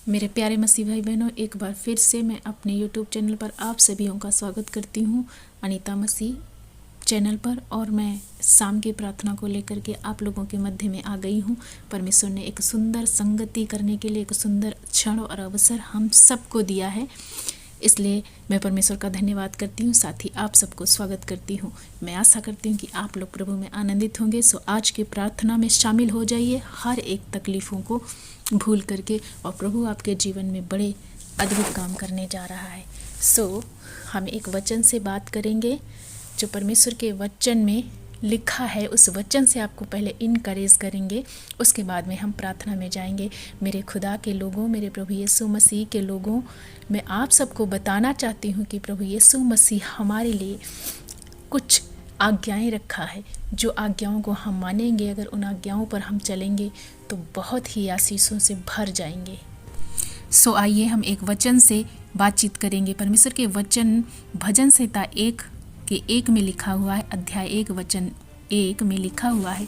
मेरे प्यारे मसीह भाई बहनों, एक बार फिर से मैं अपने YouTube चैनल पर आप सभी का स्वागत करती हूँ, अनीता मसीह चैनल पर। और मैं शाम की प्रार्थना को लेकर के आप लोगों के मध्य में आ गई हूँ। परमेश्वर ने एक सुंदर संगति करने के लिए एक सुंदर क्षण और अवसर हम सबको दिया है, इसलिए मैं परमेश्वर का धन्यवाद करती हूँ। साथ ही आप सबको स्वागत करती हूँ। मैं आशा करती हूँ कि आप लोग प्रभु में आनंदित होंगे। सो आज की प्रार्थना में शामिल हो जाइए, हर एक तकलीफ़ों को भूल करके, और प्रभु आपके जीवन में बड़े अद्भुत काम करने जा रहा है। सो हम एक वचन से बात करेंगे जो परमेश्वर के वचन में लिखा है। उस वचन से आपको पहले इनकरेज करेंगे, उसके बाद में हम प्रार्थना में जाएंगे। मेरे खुदा के लोगों, मेरे प्रभु यीशु मसीह के लोगों, मैं आप सबको बताना चाहती हूँ कि प्रभु यीशु मसीह हमारे लिए कुछ आज्ञाएं रखा है। जो आज्ञाओं को हम मानेंगे, अगर उन आज्ञाओं पर हम चलेंगे तो बहुत ही आशीषों से भर जाएंगे। सो आइए हम एक वचन से बातचीत करेंगे। परमेश्वर के वचन भजन संहिता 1 में लिखा हुआ है, अध्याय 1 वचन 1 में लिखा हुआ है,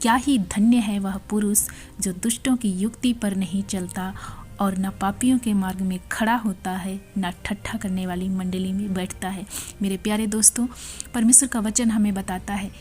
क्या ही धन्य है वह पुरुष जो दुष्टों की युक्ति पर नहीं चलता और न पापियों के मार्ग में खड़ा होता है, न ठट्ठा करने वाली मंडली में बैठता है। मेरे प्यारे दोस्तों, परमेश्वर का वचन हमें बताता है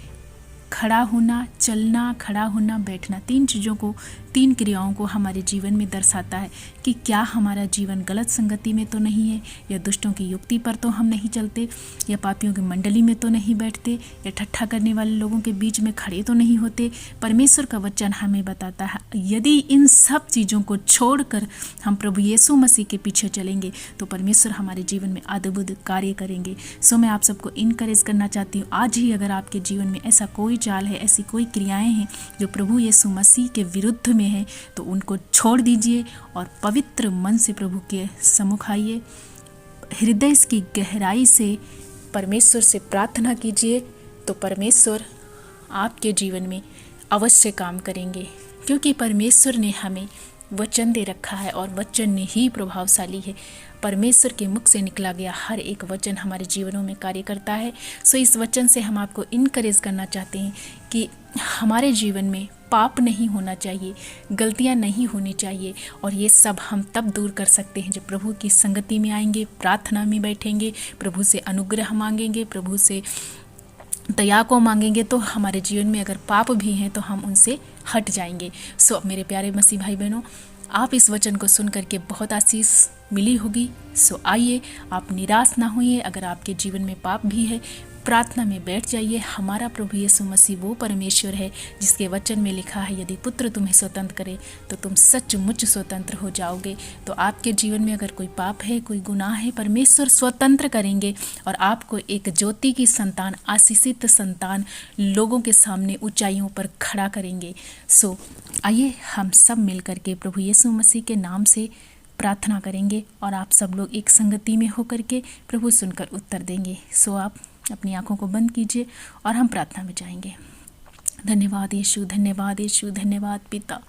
खड़ा होना, चलना, खड़ा होना, बैठना, 3 चीज़ों को, 3 क्रियाओं को हमारे जीवन में दर्शाता है कि क्या हमारा जीवन गलत संगति में तो नहीं है, या दुष्टों की युक्ति पर तो हम नहीं चलते, या पापियों की मंडली में तो नहीं बैठते, या ठट्ठा करने वाले लोगों के बीच में खड़े तो नहीं होते। परमेश्वर का वचन हमें बताता है यदि इन सब चीज़ों को छोड़कर हम प्रभु यीशु मसीह के पीछे चलेंगे तो परमेश्वर हमारे जीवन में अद्भुत कार्य करेंगे। सो मैं आप सबको इनकरेज करना चाहती हूँ, आज ही अगर आपके जीवन में ऐसा कोई चाल है, ऐसी कोई क्रियाएं हैं जो प्रभु यीशु मसीह के विरुद्ध में है, तो उनको छोड़ दीजिए और पवित्र मन से प्रभु के सम्मुख आइए। हृदय की गहराई से परमेश्वर से प्रार्थना कीजिए, तो परमेश्वर आपके जीवन में अवश्य काम करेंगे, क्योंकि परमेश्वर ने हमें वचन दे रखा है और वचन ही प्रभावशाली है। परमेश्वर के मुख से निकला गया हर एक वचन हमारे जीवनों में कार्य करता है। सो इस वचन से हम आपको इनकरेज करना चाहते हैं कि हमारे जीवन में पाप नहीं होना चाहिए, गलतियां नहीं होनी चाहिए, और ये सब हम तब दूर कर सकते हैं जब प्रभु की संगति में आएंगे, प्रार्थना में बैठेंगे, प्रभु से अनुग्रह मांगेंगे, प्रभु से दया को मांगेंगे। तो हमारे जीवन में अगर पाप भी हैं तो हम उनसे हट जाएंगे। सो मेरे प्यारे मसीह भाई बहनों, आप इस वचन को सुन करके बहुत आशीष मिली होगी। सो आइए, आप निराश ना होइए। अगर आपके जीवन में पाप भी है, प्रार्थना में बैठ जाइए। हमारा प्रभु यीशु मसीह वो परमेश्वर है जिसके वचन में लिखा है यदि पुत्र तुम्हें स्वतंत्र करे तो तुम सचमुच स्वतंत्र हो जाओगे। तो आपके जीवन में अगर कोई पाप है, कोई गुनाह है, परमेश्वर स्वतंत्र करेंगे और आपको एक ज्योति की संतान, आशीषित संतान लोगों के सामने ऊंचाइयों पर खड़ा करेंगे। सो आइए हम सब मिल करके प्रभु यीशु मसीह के नाम से प्रार्थना करेंगे और आप सब लोग एक संगति में होकर के प्रभु सुनकर उत्तर देंगे। सो आप अपनी आंखों को बंद कीजिए और हम प्रार्थना में जाएंगे। धन्यवाद यीशु, धन्यवाद यीशु, धन्यवाद पिता,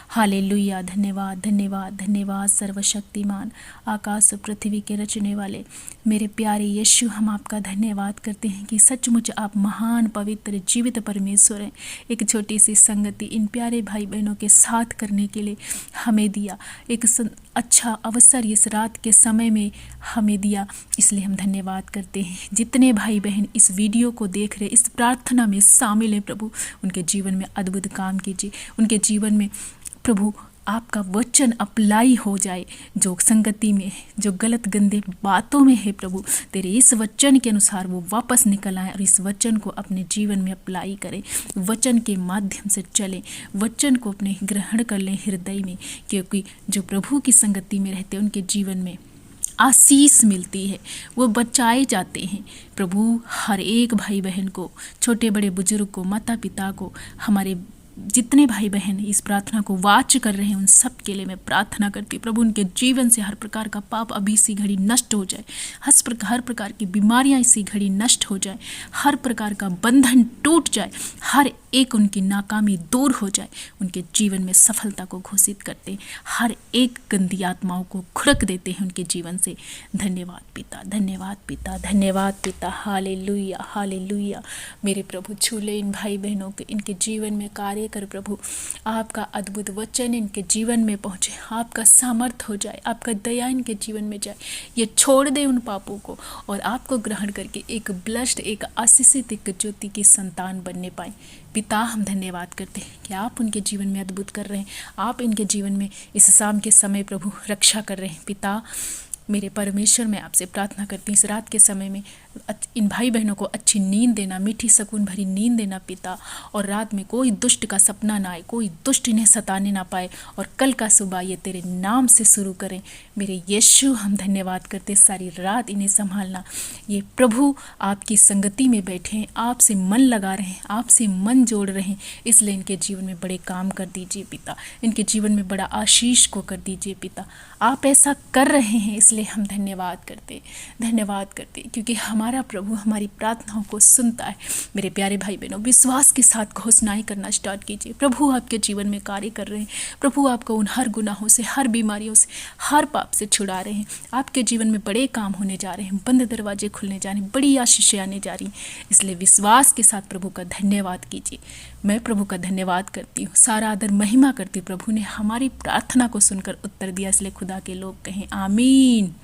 हालेलुया। धन्यवाद धन्यवाद धन्यवाद सर्वशक्तिमान, आकाश पृथ्वी के रचने वाले मेरे प्यारे यीशु, हम आपका धन्यवाद करते हैं कि सचमुच आप महान, पवित्र, जीवित परमेश्वर हैं। एक छोटी सी संगति इन प्यारे भाई बहनों के साथ करने के लिए हमें दिया, एक अच्छा अवसर इस रात के समय में हमें दिया, इसलिए हम धन्यवाद करते हैं। जितने भाई बहन इस वीडियो को देख रहे, इस प्रार्थना में शामिल हैं, प्रभु उनके जीवन में अद्भुत काम कीजिए। उनके जीवन में प्रभु आपका वचन अप्लाई हो जाए। जो संगति में है, जो गलत गंदे बातों में है, प्रभु तेरे इस वचन के अनुसार वो वापस निकल आए और इस वचन को अपने जीवन में अप्लाई करें, वचन के माध्यम से चलें, वचन को अपने ग्रहण कर लें हृदय में, क्योंकि जो प्रभु की संगति में रहते हैं उनके जीवन में आशीष मिलती है, वो बचाए जाते हैं। प्रभु हर एक भाई बहन को, छोटे बड़े बुजुर्ग को, माता पिता को, हमारे जितने भाई बहन इस प्रार्थना को वाच कर रहे हैं उन सब के लिए मैं प्रार्थना करती हूँ। प्रभु उनके जीवन से हर प्रकार का पाप अभी इसी घड़ी नष्ट हो जाए, हर प्रकार की बीमारियाँ इसी घड़ी नष्ट हो जाए, हर प्रकार का बंधन टूट जाए, हर एक उनकी नाकामी दूर हो जाए, उनके जीवन में सफलता को घोषित करते हैं, हर एक गंदी आत्माओं को खुरक देते हैं उनके जीवन से। धन्यवाद पिता, धन्यवाद पिता, धन्यवाद पिता, हालेलुया हालेलुया। मेरे प्रभु छू ले इन भाई बहनों के, इनके जीवन में कार्य कार्य कर प्रभु। आपका अद्भुत वचन इनके जीवन में पहुँचे, आपका सामर्थ हो जाए, आपका दया इनके जीवन में जाए, ये छोड़ दे उन पापों को और आपको ग्रहण करके एक ब्लेस्ड, एक आशीषित, एक ज्योति की संतान बनने पाए। पिता, हम धन्यवाद करते हैं कि आप उनके जीवन में अद्भुत कर रहे हैं, आप इनके जीवन में इस शाम के समय प्रभु रक्षा कर रहे हैं। पिता मेरे परमेश्वर, मैं आपसे प्रार्थना करती हूँ इस रात के समय में इन भाई बहनों को अच्छी नींद देना, मीठी सुकून भरी नींद देना पिता, और रात में कोई दुष्ट का सपना ना आए, कोई दुष्ट इन्हें सताने ना पाए, और कल का सुबह ये तेरे नाम से शुरू करें। मेरे यीशु, हम धन्यवाद करते, सारी रात इन्हें संभालना। ये प्रभु आपकी संगति में बैठे हैं, आपसे मन लगा रहे हैं, आपसे मन जोड़ रहे हैं, इसलिए इनके जीवन में बड़े काम कर दीजिए पिता, इनके जीवन में बड़ा आशीष को कर दीजिए पिता। आप ऐसा कर रहे हैं, इसलिए हम धन्यवाद करते, क्योंकि हमारा प्रभु हमारी प्रार्थनाओं को सुनता है। मेरे प्यारे भाई बहनों, विश्वास के साथ घोषणाएं करना स्टार्ट कीजिए। प्रभु आपके जीवन में कार्य कर रहे हैं, प्रभु आपको उन हर गुनाहों से, हर बीमारियों से, हर पाप से छुड़ा रहे हैं। आपके जीवन में बड़े काम होने जा रहे हैं, बंद दरवाजे खुलने जा रहे हैं, बड़ी आशीषें आने जा रही हैं, इसलिए विश्वास के साथ प्रभु का धन्यवाद कीजिए। मैं प्रभु का धन्यवाद करती हूँ, सारा आदर महिमा करती हूँ। प्रभु ने हमारी प्रार्थना को सुनकर उत्तर दिया, इसलिए खुदा के लोग कहें आमीन।